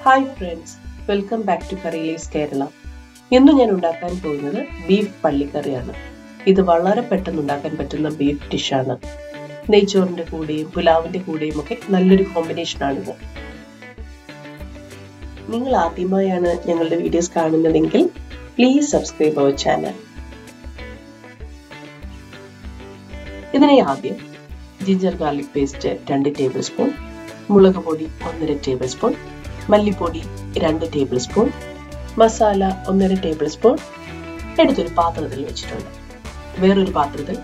Hi friends, welcome back to Curry's Kerala. ഇന്ന് ഞാൻ ഉണ്ടാക്കാൻ പോകുന്നത് ബീഫ് പള്ളിക്കറിയാണ്. ഇത് വളരെ പെട്ടെന്ന് ഉണ്ടാക്കാൻ പറ്റുന്ന ബീഫ് ഡിഷാണ്. നെയ്ച്ചോറിന്റെ കൂടെയും പുലാവിന്റെ കൂടെയും ഒക്കെ നല്ലൊരു കോമ്പിനേഷൻ ആണിത്. നിങ്ങൾ ആദ്യമായാണ് ഞങ്ങളുടെ വീഡിയോസ് കാണുന്നതെങ്കിൽ പ്ലീസ് സബ്സ്ക്രൈബ് അവർ ചാനൽ. ഇതിനെ ആദ്യം ginger garlic paste 2 tablespoon, മുളക് പൊടി 1.5 ടേബിൾ സ്പൂൺ, മല്ലിപ്പൊടി 2 tablespoon, masala 1.5 tablespoon എടുത്തൊരു പാത്രത്തിൽ വെച്ചിട്ടുണ്ട്. വേറൊരു പാത്രത്തിൽ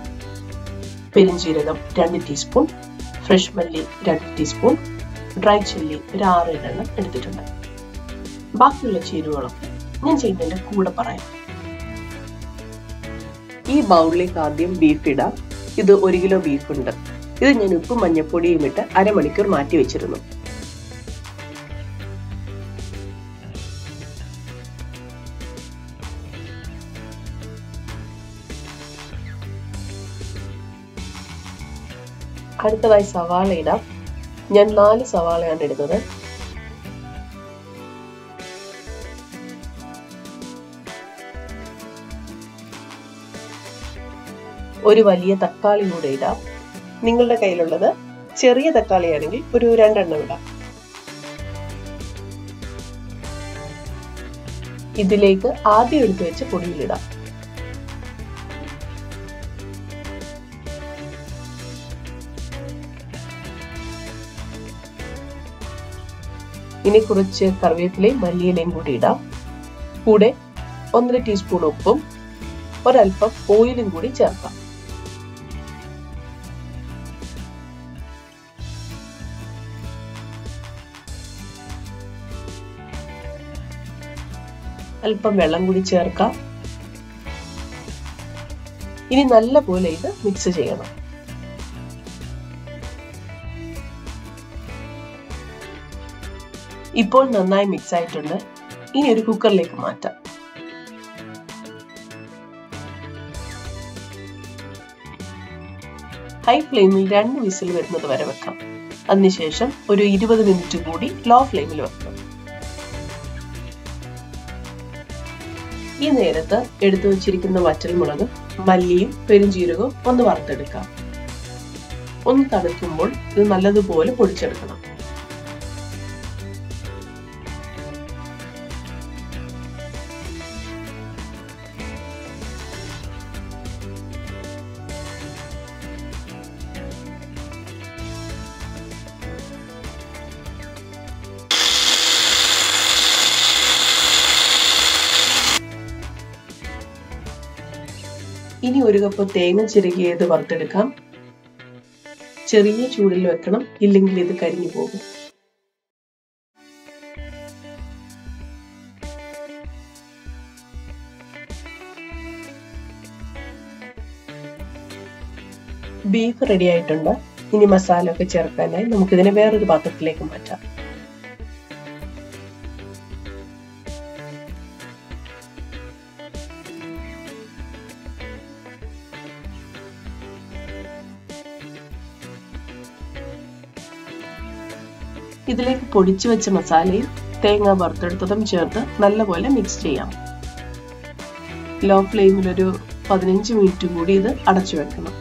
പെരിഞ്ജീരകം 2 ടീസ്പൂൺ, ഫ്രഷ് മല്ലി 2 ടീസ്പൂൺ, ഡ്രൈ ചില്ലി ഒരു 6 എണ്ണം എടുത്തിട്ടുണ്ട്. ബാക്കിയുള്ള ചേരുവകളൊക്കെ ഞാൻ ചെയ്യുന്നതിന്റെ കൂടെ പറയാം. ഈ ബൗളിലേക്ക് ആദ്യം ബീഫ് ഇടാം. ഇത് 1 കിലോ ബീഫ് ഉണ്ട്. ഇത് ഞാൻ ഉപ്പും മഞ്ഞപ്പൊടിയും ഇട്ട് അരമണിക്കൂർ മാറ്റി വെച്ചിരുന്നു. അടുത്തതായി സവാള ഇടാം. ഞാൻ 4 സവാളയാണ് ഇടുന്നത്. ഒരു വലിയ തക്കാളി കൂടെ ഇടാം. നിങ്ങളുടെ കയ്യിലുള്ളത് ചെറിയ തക്കാളിയാണെങ്കിൽ ഒരു 2 എണ്ണം ഇടാം. ഇതിലേക്ക് ആദ്യം എടുത്തു വെച്ച് പൊടിയിലിടാം. ഇനി കുറച്ച് കറിവേപ്പിലയും മല്ലിയിലയും കൂടി ഇടാം. കൂടെ 1.5 ടീസ്പൂൺ ഉപ്പും ഒരൽപ്പം ഓയിലും കൂടി ചേർക്കാം. അല്പം വെള്ളം കൂടി ചേർക്കാം. ഇനി നല്ലപോലെ ഇത് മിക്സ് ചെയ്യണം. ഇപ്പോൾ നന്നായി മിക്സ് ആയിട്ടുണ്ട്. ഇനി ഒരു കുക്കറിലേക്ക് മാറ്റാം. ഹൈ ഫ്ലെയിമിൽ 2 വിസിൽ വരുന്നത് വരെ വെക്കാം. അതിനുശേഷം ഒരു 20 മിനിറ്റ് കൂടി ലോ ഫ്ലെയിമിൽ വെക്കണം. ഈ നേരത്ത് എടുത്തു വച്ചിരിക്കുന്ന വറ്റൽമുളക്, മല്ലിയും പെരുംജീരകവും ഒന്ന് വറുത്തെടുക്കാം. ഒന്ന് തണുക്കുമ്പോൾ ഇത് നല്ലതുപോലെ പൊടിച്ചെടുക്കണം. ഇനി 1 കപ്പ് തേങ്ങ ചിരകിയത് വറുത്തെടുക്കാം. ചെറിയ ചൂടിൽ വെക്കണം, ഇല്ലെങ്കിൽ ഇത് കരിഞ്ഞു പോകും. ബീഫ് റെഡി ആയിട്ടുണ്ട്. ഇനി മസാല ഒക്കെ ചേർക്കാനായി നമുക്കിതിനെ വേറൊരു പാത്രത്തിലേക്ക് മാറ്റാം. ഇതിലേക്ക് പൊടിച്ചു വെച്ച മസാലയും തേങ്ങ വറുത്തെടുത്തതും ചേർത്ത് നല്ലപോലെ മിക്സ് ചെയ്യാം. ലോ ഫ്ലെയിമിൽ ഒരു 15 മിനിറ്റ് കൂടി ഇത് അടച്ചു വെക്കണം.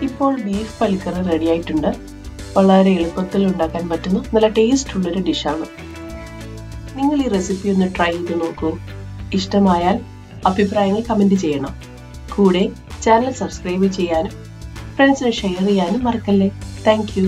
ഇപ്പോൾ ബീഫ് പള്ളിക്കറി റെഡി ആയിട്ടുണ്ട്. വളരെ എളുപ്പത്തിൽ ഉണ്ടാക്കാൻ പറ്റുന്ന നല്ല ടേസ്റ്റ് ഉള്ളൊരു ഡിഷാണ്. നിങ്ങൾ ഈ റെസിപ്പി ഒന്ന് ട്രൈ ചെയ്ത് നോക്കൂ. ഇഷ്ടമായാൽ അഭിപ്രായങ്ങൾ കമന്റ് ചെയ്യണം. കൂടെ ചാനൽ സബ്സ്ക്രൈബ് ചെയ്യാനും ഫ്രണ്ട്സിന് ഷെയർ ചെയ്യാനും മറക്കല്ലേ. Thank you.